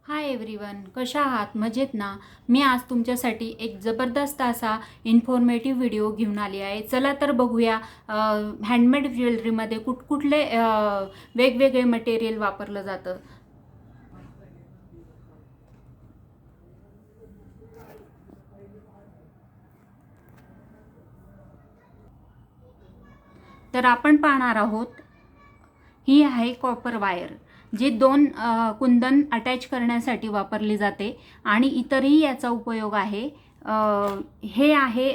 Hi everyone, कशा आहात? मजेत ना? मी आज तुमच्यासाठी एक जबरदस्त असा इन्फॉर्मेटिव्ह व्हिडिओ घेऊन आली आहे. चला तर बघूया हँडमेड ज्वेलरीमध्ये कुठकुठले वेगवेगळे मटेरियल वापरलं जातं. तर आपण पाहणार आहोत, ही आहे कॉपर वायर, जी दोन कुंदन अटॅच करण्यासाठी वापरली जाते आणि इतरही याचा उपयोग आहे. हे आहे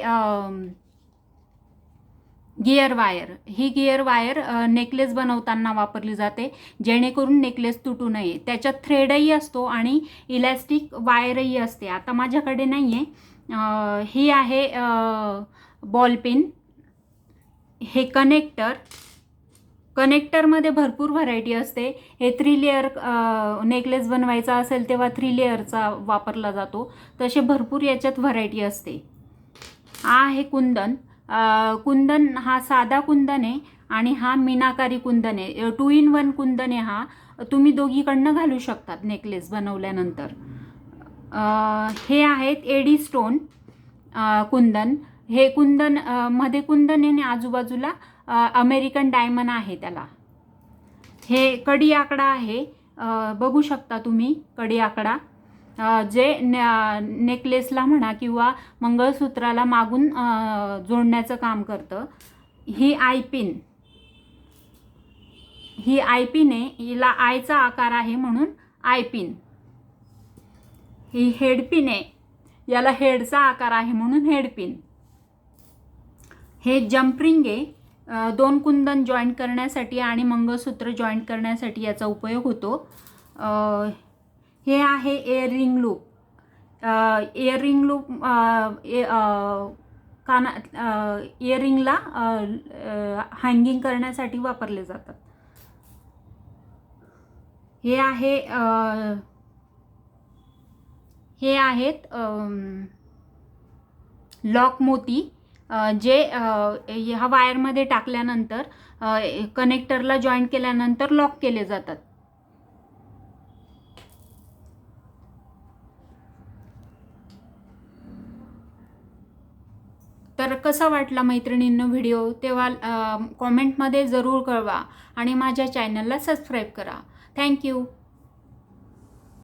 गिअर वायर. ही गिअर वायर नेकलेस बनवताना वापरली जाते, जेणेकरून नेकलेस तुटू नये. त्याच्यात थ्रेडही असतो आणि इलॅस्टिक वायरही असते. आता माझ्याकडे नाही आहे. ही आहे बॉल पिन. हे कनेक्टरमध्ये भरपूर व्हरायटी असते. हे 3 लेअर नेकलेस बनवायचा असेल तेव्हा 3 लेअरचा वापरला जातो. तसे भरपूर याच्यात व्हरायटी असते. हा आहे कुंदन. कुंदन हा साधा कुंदन आहे आणि हा मीनाकारी कुंदन आहे. 2 in 1 कुंदन आहे. हा तुम्ही दोघीकडनं घालू शकतात नेकलेस बनवल्यानंतर. हे आहेत एडी स्टोन कुंदन. हे कुंदन मध्ये कुंदन आहे आणि आजूबाजूला अमेरिकन डायमंड आहे त्याला. हे कडी आकडा आहे, बघू शकता तुम्ही कडी आकडा, जे नेकलेसला म्हणा किंवा मंगळसूत्राला मागून जोडण्याचं काम करतं. ही आयपिन आहे. हिला आयचा आकार आहे म्हणून आयपिन. ही हेडपिन आहे, याला हेडचा आकार आहे म्हणून हेडपिन. हे जम्परिंग आहे. 2 कुंदन जॉईंट करण्यासाठी आणि मंगळसूत्र जॉईंट करण्यासाठी याचा उपयोग होतो. हे आहे इयरिंग लूप. इयरिंग लूप इयरिंगला हँगिंग करण्यासाठी वापरले जातात. हे आहेत लॉक मोती, जे ह्या वायरमध्ये टाकल्यानंतर कनेक्टरला जॉईंट केल्यानंतर लॉक केले जातात. तर कसा वाटला मैत्रिणींनो व्हिडिओ? तेव्हा कॉमेंटमध्ये जरूर कळवा आणि माझ्या चॅनलला सबस्क्राईब करा. थँक्यू.